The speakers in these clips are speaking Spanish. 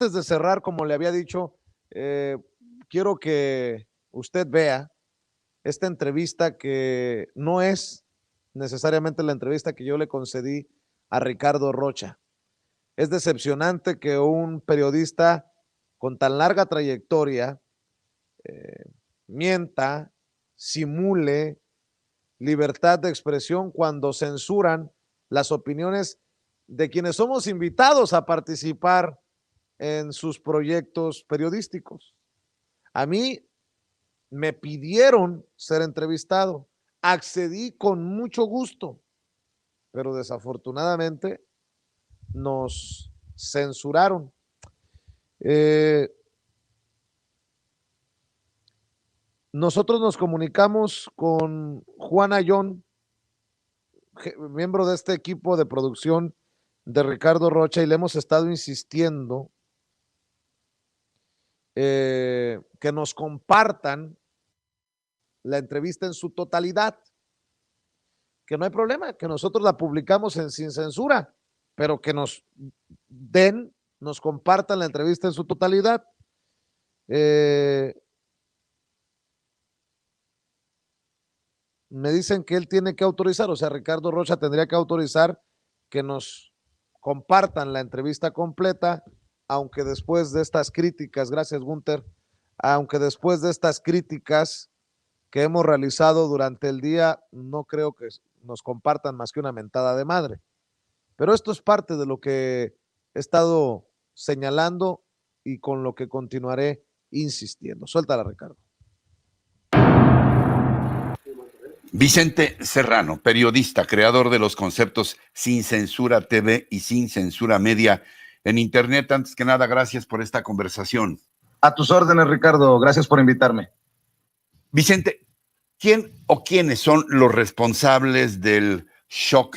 antes de cerrar, como le había dicho, quiero que usted vea esta entrevista que no es necesariamente la entrevista que yo le concedí a Ricardo Rocha. Es decepcionante que un periodista con tan larga trayectoria mienta, simule libertad de expresión cuando censuran las opiniones de quienes somos invitados a participar en sus proyectos periodísticos. A mí me pidieron ser entrevistado, accedí con mucho gusto, pero desafortunadamente nos censuraron. Nosotros nos comunicamos con Juan Ayón, miembro de este equipo de producción de Ricardo Rocha, y le hemos estado insistiendo que nos compartan la entrevista en su totalidad, que no hay problema, que nosotros la publicamos sin censura, pero que nos nos compartan la entrevista en su totalidad. Me dicen que él tiene que autorizar, o sea, Ricardo Rocha tendría que autorizar que nos compartan la entrevista completa, aunque después de estas críticas, gracias Gunther, aunque después de estas críticas que hemos realizado durante el día, no creo que nos compartan más que una mentada de madre. Pero esto es parte de lo que he estado señalando y con lo que continuaré insistiendo. Suéltala, Ricardo. Vicente Serrano, periodista, creador de los conceptos Sin Censura TV y Sin Censura Media en Internet. Antes que nada, gracias por esta conversación. A tus órdenes, Ricardo. Gracias por invitarme. Vicente, ¿quién o quiénes son los responsables del shock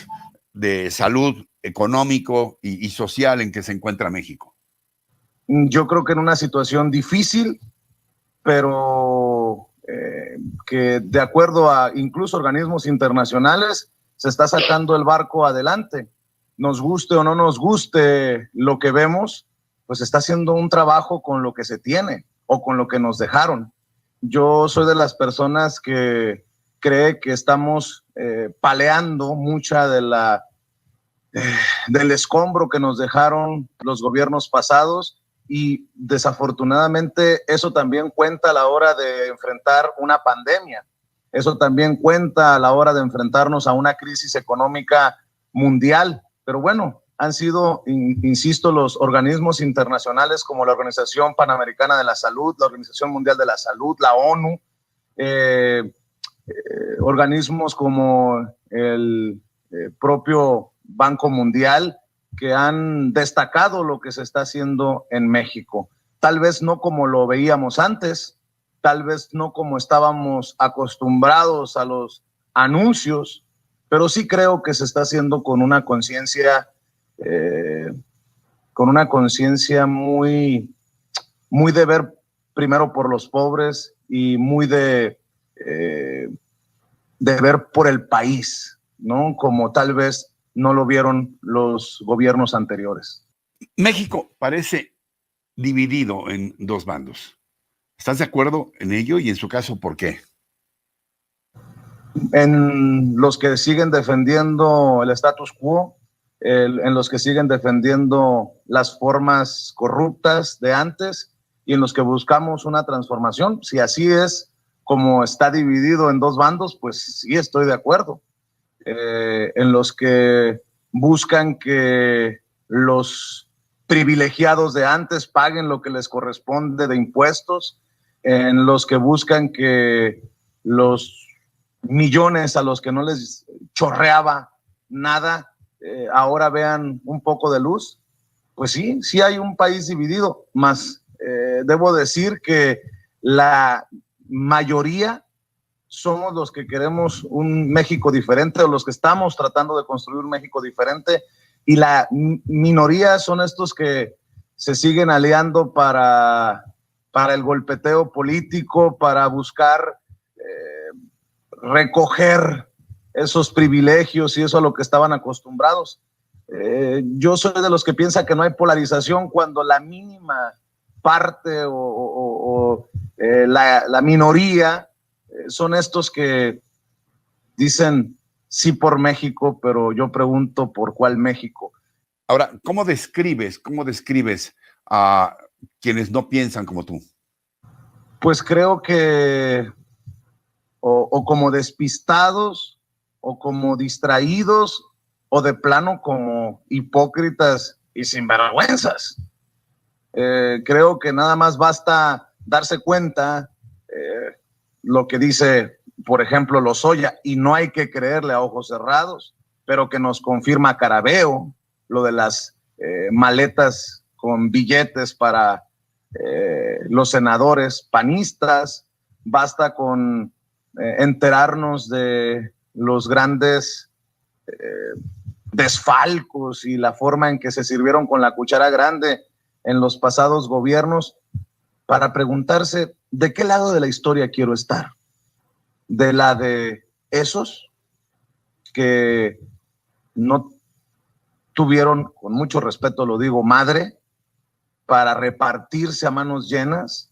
de salud económico y social en que se encuentra México? Yo creo que en una situación difícil, pero que de acuerdo a incluso organismos internacionales se está sacando el barco adelante. Nos guste o no nos guste lo que vemos, pues está haciendo un trabajo con lo que se tiene o con lo que nos dejaron. Yo soy de las personas que cree que estamos paleando mucha de del escombro que nos dejaron los gobiernos pasados, y desafortunadamente eso también cuenta a la hora de enfrentar una pandemia. Eso también cuenta a la hora de enfrentarnos a una crisis económica mundial. Pero bueno, han sido, insisto, los organismos internacionales como la Organización Panamericana de la Salud, la Organización Mundial de la Salud, la ONU, organismos como el propio Banco Mundial, que han destacado lo que se está haciendo en México. Tal vez no como lo veíamos antes, tal vez no como estábamos acostumbrados a los anuncios, pero sí creo que se está haciendo con una conciencia muy de ver primero por los pobres y muy de ver por el país, ¿no? Como tal vez no lo vieron los gobiernos anteriores. México parece dividido en dos bandos. ¿Estás de acuerdo en ello? Y en su caso, ¿por qué? En los que siguen defendiendo el status quo, en los que siguen defendiendo las formas corruptas de antes, y en los que buscamos una transformación. Si así es como está dividido en dos bandos, pues sí estoy de acuerdo. En los que buscan que los privilegiados de antes paguen lo que les corresponde de impuestos, en los que buscan que los millones a los que no les chorreaba nada, ahora vean un poco de luz. Pues sí hay un país dividido, mas debo decir que la mayoría somos los que queremos un México diferente, o los que estamos tratando de construir un México diferente, y la minoría son estos que se siguen aliando para el golpeteo político, para buscar recoger esos privilegios y eso a lo que estaban acostumbrados. Yo soy de los que piensa que no hay polarización cuando la mínima parte la minoría son estos que dicen sí por México, pero yo pregunto por cuál México. Ahora, ¿cómo describes a quienes no piensan como tú? Pues creo que o como despistados, o como distraídos, o de plano como hipócritas y sinvergüenzas. Creo que nada más basta darse cuenta lo que dice, por ejemplo, Lozoya, y no hay que creerle a ojos cerrados, pero que nos confirma Carabeo, lo de las maletas con billetes para los senadores panistas. Basta con enterarnos de los grandes desfalcos y la forma en que se sirvieron con la cuchara grande en los pasados gobiernos para preguntarse de qué lado de la historia quiero estar. De la de esos que no tuvieron, con mucho respeto lo digo, madre, para repartirse a manos llenas,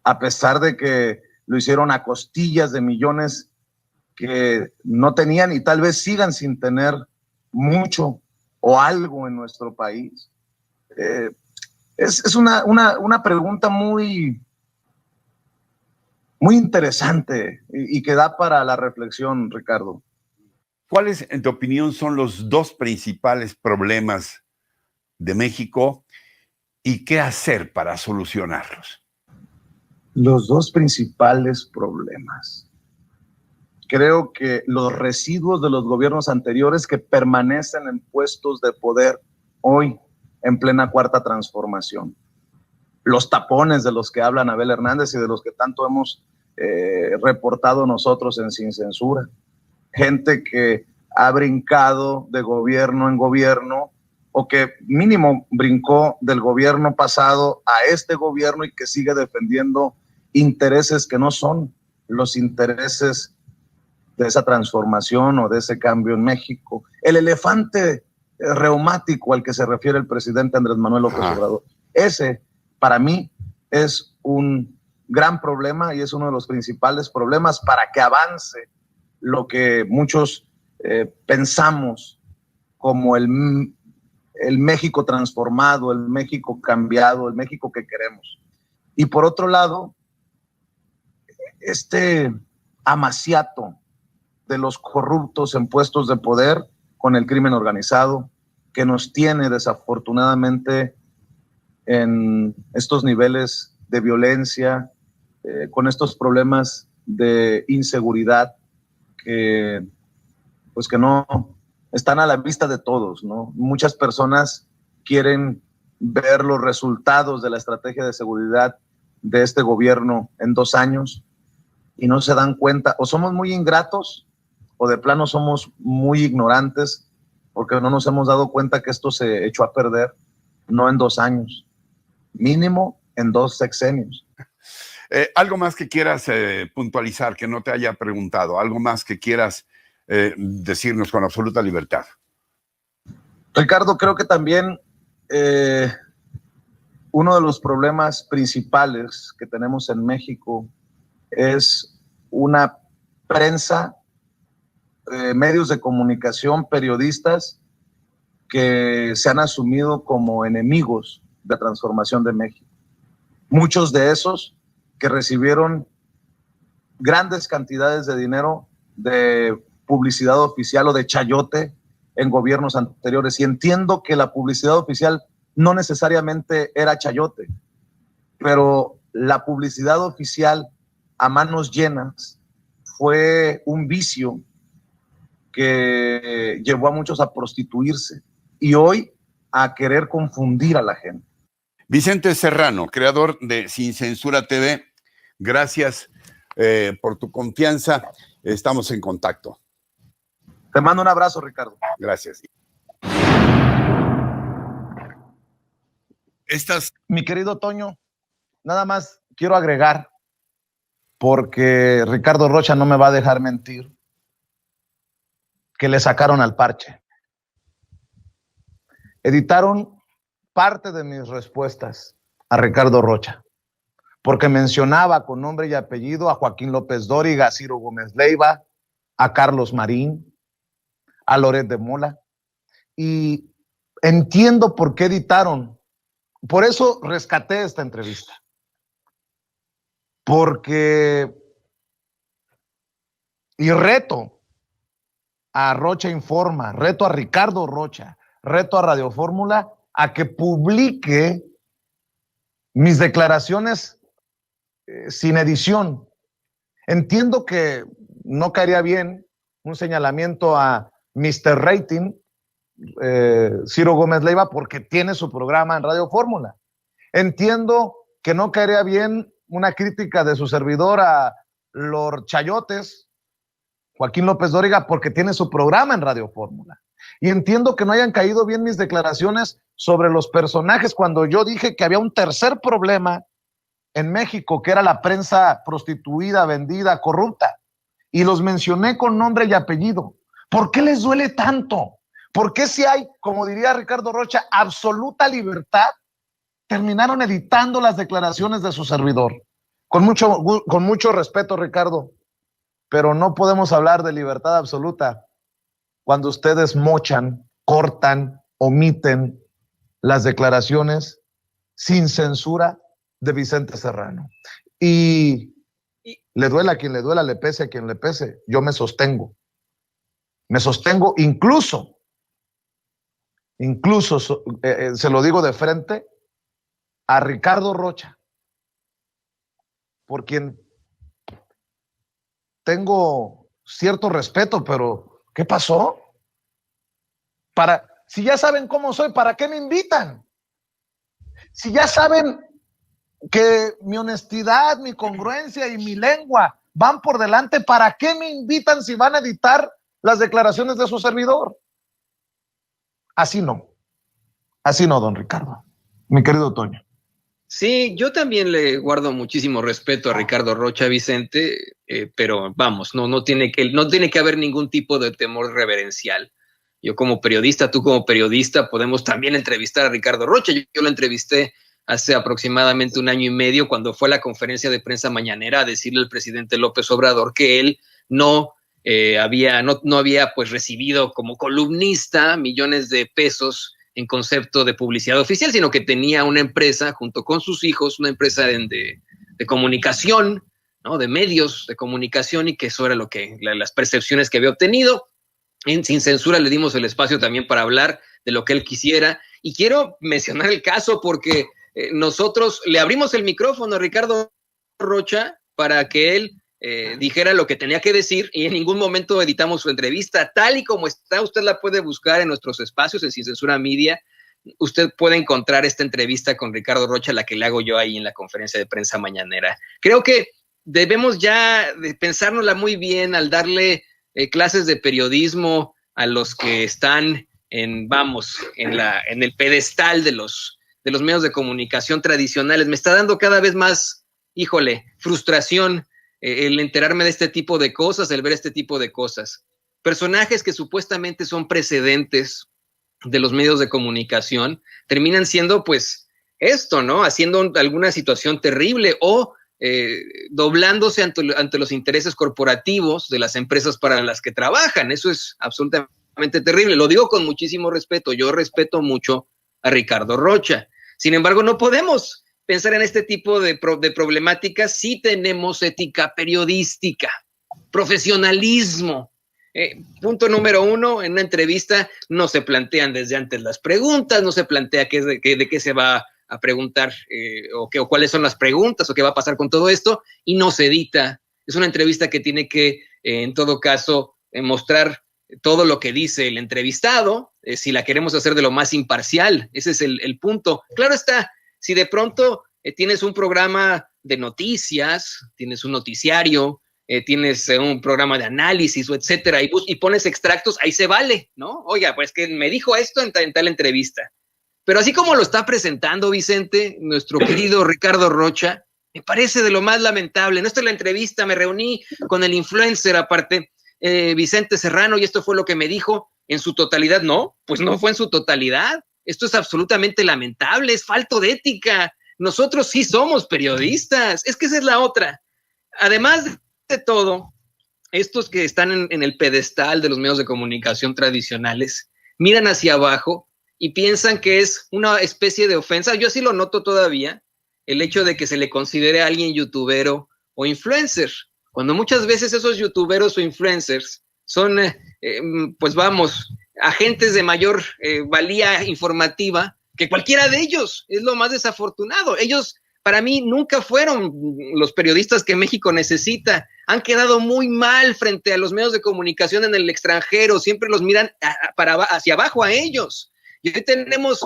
a pesar de que lo hicieron a costillas de millones que no tenían y tal vez sigan sin tener mucho o algo en nuestro país. Es una pregunta muy interesante y que da para la reflexión, Ricardo. ¿Cuáles, en tu opinión, son los dos principales problemas de México y qué hacer para solucionarlos? Los dos principales problemas. Creo que los residuos de los gobiernos anteriores que permanecen en puestos de poder hoy en plena cuarta transformación. Los tapones de los que habla Abel Hernández y de los que tanto hemos reportado nosotros en Sin Censura. Gente que ha brincado de gobierno en gobierno o que mínimo brincó del gobierno pasado a este gobierno y que sigue defendiendo intereses que no son los intereses de esa transformación o de ese cambio en México. El elefante reumático al que se refiere el presidente Andrés Manuel López Obrador. Ese, para mí, es un gran problema y es uno de los principales problemas para que avance lo que muchos pensamos como el México transformado, el México cambiado, el México que queremos. Y por otro lado, este amaciato de los corruptos en puestos de poder con el crimen organizado que nos tiene desafortunadamente en estos niveles de violencia, con estos problemas de inseguridad que pues que no están a la vista de todos, ¿no? Muchas personas quieren ver los resultados de la estrategia de seguridad de este gobierno en 2 años y no se dan cuenta, o somos muy ingratos o de plano somos muy ignorantes porque no nos hemos dado cuenta que esto se echó a perder no en 2 años, mínimo en 2 sexenios. Algo más que quieras puntualizar, que no te haya preguntado, algo más que quieras decirnos con absoluta libertad. Ricardo, creo que también uno de los problemas principales que tenemos en México es una prensa, medios de comunicación, periodistas que se han asumido como enemigos de la transformación de México. Muchos de esos que recibieron grandes cantidades de dinero de publicidad oficial o de chayote en gobiernos anteriores. Y entiendo que la publicidad oficial no necesariamente era chayote, pero la publicidad oficial a manos llenas fue un vicio que llevó a muchos a prostituirse y hoy a querer confundir a la gente. Vicente Serrano, creador de Sin Censura TV, gracias por tu confianza. Estamos en contacto. Te mando un abrazo, Ricardo. Gracias. Mi querido Toño, nada más quiero agregar, porque Ricardo Rocha no me va a dejar mentir, que le sacaron al parche. editaron parte de mis respuestas a Ricardo Rocha, porque mencionaba con nombre y apellido a Joaquín López Dóriga, a Ciro Gómez Leiva, a Carlos Marín, a Loret de Mola, y entiendo por qué editaron. Por eso rescaté esta entrevista, porque y reto a Rocha Informa, reto a Ricardo Rocha, reto a Radio Fórmula a que publique mis declaraciones sin edición. Entiendo que no caería bien un señalamiento a Mr. Rating, Ciro Gómez Leiva, porque tiene su programa en Radio Fórmula. Entiendo que no caería bien una crítica de su servidor a Lord Chayotes, Joaquín López Dóriga, porque tiene su programa en Radio Fórmula. Y entiendo que no hayan caído bien mis declaraciones sobre los personajes cuando yo dije que había un tercer problema en México, que era la prensa prostituida, vendida, corrupta. Y los mencioné con nombre y apellido. ¿Por qué les duele tanto? ¿Por qué si hay, como diría Ricardo Rocha, absoluta libertad, terminaron editando las declaraciones de su servidor? Con mucho respeto, Ricardo, pero no podemos hablar de libertad absoluta cuando ustedes mochan, cortan, omiten las declaraciones sin censura de Vicente Serrano. Y le duela a quien le duela, le pese a quien le pese, yo me sostengo. Me sostengo incluso se lo digo de frente a Ricardo Rocha, por quien tengo cierto respeto, pero ¿qué pasó? Si ya saben cómo soy, ¿para qué me invitan? Si ya saben que mi honestidad, mi congruencia y mi lengua van por delante, ¿para qué me invitan si van a editar las declaraciones de su servidor? Así no, don Ricardo, mi querido Toño. Sí, yo también le guardo muchísimo respeto a Ricardo Rocha, Vicente, pero vamos, no tiene que haber ningún tipo de temor reverencial. Yo como periodista, tú como periodista, podemos también entrevistar a Ricardo Rocha. Yo lo entrevisté hace aproximadamente 1 año y medio cuando fue a la conferencia de prensa mañanera a decirle al presidente López Obrador que él no había pues recibido como columnista millones de pesos en concepto de publicidad oficial, sino que tenía una empresa junto con sus hijos, una empresa de comunicación, ¿no? De medios de comunicación, y que eso era las percepciones que había obtenido. Sin censura le dimos el espacio también para hablar de lo que él quisiera, y quiero mencionar el caso porque nosotros le abrimos el micrófono a Ricardo Rocha para que él dijera lo que tenía que decir, y en ningún momento editamos su entrevista. Tal y como está, usted la puede buscar en nuestros espacios en Sin Censura Media. Usted puede encontrar esta entrevista con Ricardo Rocha, la que le hago yo ahí en la conferencia de prensa mañanera. Creo que debemos ya de pensárnosla muy bien al darle clases de periodismo a los que están en el pedestal de los medios de comunicación tradicionales. Me está dando cada vez más, frustración el enterarme de este tipo de cosas, el ver este tipo de cosas. Personajes que supuestamente son precedentes de los medios de comunicación terminan siendo, pues, esto, ¿no? Haciendo alguna situación terrible o doblándose ante los intereses corporativos de las empresas para las que trabajan. Eso es absolutamente terrible. Lo digo con muchísimo respeto. Yo respeto mucho a Ricardo Rocha. Sin embargo, no podemos pensar en este tipo de problemáticas si tenemos ética periodística, profesionalismo. Punto número 1, en una entrevista no se plantean desde antes las preguntas, no se plantea de qué se va a preguntar o cuáles son las preguntas o qué va a pasar con todo esto, y no se edita. Es una entrevista que tiene que, en todo caso, mostrar todo lo que dice el entrevistado, si la queremos hacer de lo más imparcial. Ese es el punto. Claro está, si de pronto tienes un programa de noticias, tienes un noticiario, tienes un programa de análisis, o etcétera, y pones extractos, ahí se vale, ¿no? Oiga, pues que me dijo esto en tal entrevista. Pero así como lo está presentando Vicente, nuestro querido Ricardo Rocha, me parece de lo más lamentable. No, esta es la entrevista, me reuní con el influencer aparte, Vicente Serrano, y esto fue lo que me dijo en su totalidad. No, pues no fue en su totalidad. Esto es absolutamente lamentable, es falto de ética. Nosotros sí somos periodistas, es que esa es la otra. Además de todo, estos que están en el pedestal de los medios de comunicación tradicionales miran hacia abajo y piensan que es una especie de ofensa. Yo así lo noto todavía, el hecho de que se le considere a alguien youtubero o influencer, cuando muchas veces esos youtuberos o influencers son, pues vamos, agentes de mayor valía informativa que cualquiera de ellos. Es lo más desafortunado. Ellos, para mí, nunca fueron los periodistas que México necesita. Han quedado muy mal frente a los medios de comunicación en el extranjero. Siempre los miran hacia abajo a ellos. Y hoy tenemos,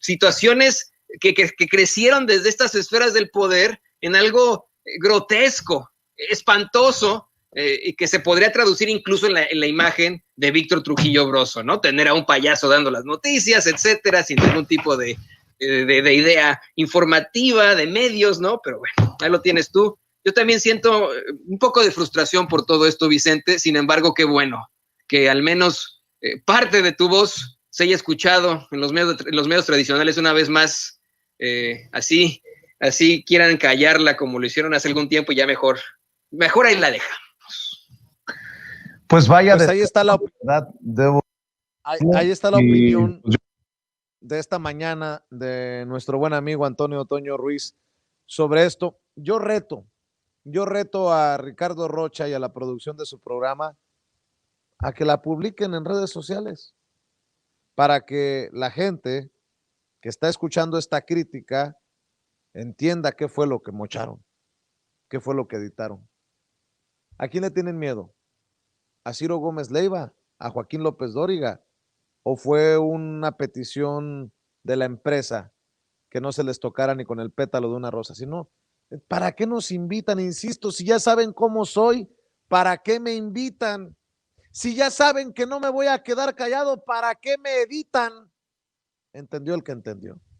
situaciones que crecieron desde estas esferas del poder en algo grotesco, espantoso, y que se podría traducir incluso en la imagen de Víctor Trujillo Broso, ¿no? Tener a un payaso dando las noticias, etcétera, sin ningún tipo de idea informativa, de medios, ¿no? Pero bueno, ahí lo tienes tú. Yo también siento un poco de frustración por todo esto, Vicente. Sin embargo, qué bueno que al menos parte de tu voz se haya escuchado en los medios tradicionales una vez más. Así quieran callarla como lo hicieron hace algún tiempo, ya mejor ahí la deja. Pues vaya, pues ahí está la opinión pues, de esta mañana de nuestro buen amigo Antonio Toño Ruiz sobre esto. Yo reto a Ricardo Rocha y a la producción de su programa a que la publiquen en redes sociales para que la gente que está escuchando esta crítica entienda qué fue lo que mocharon, qué fue lo que editaron. ¿A quién le tienen miedo? ¿A Ciro Gómez Leiva? ¿A Joaquín López Dóriga? ¿O fue una petición de la empresa que no se les tocara ni con el pétalo de una rosa? Sino, ¿para qué nos invitan? Insisto, si ya saben cómo soy, ¿para qué me invitan? Si ya saben que no me voy a quedar callado, ¿para qué me editan? ¿Entendió el que entendió?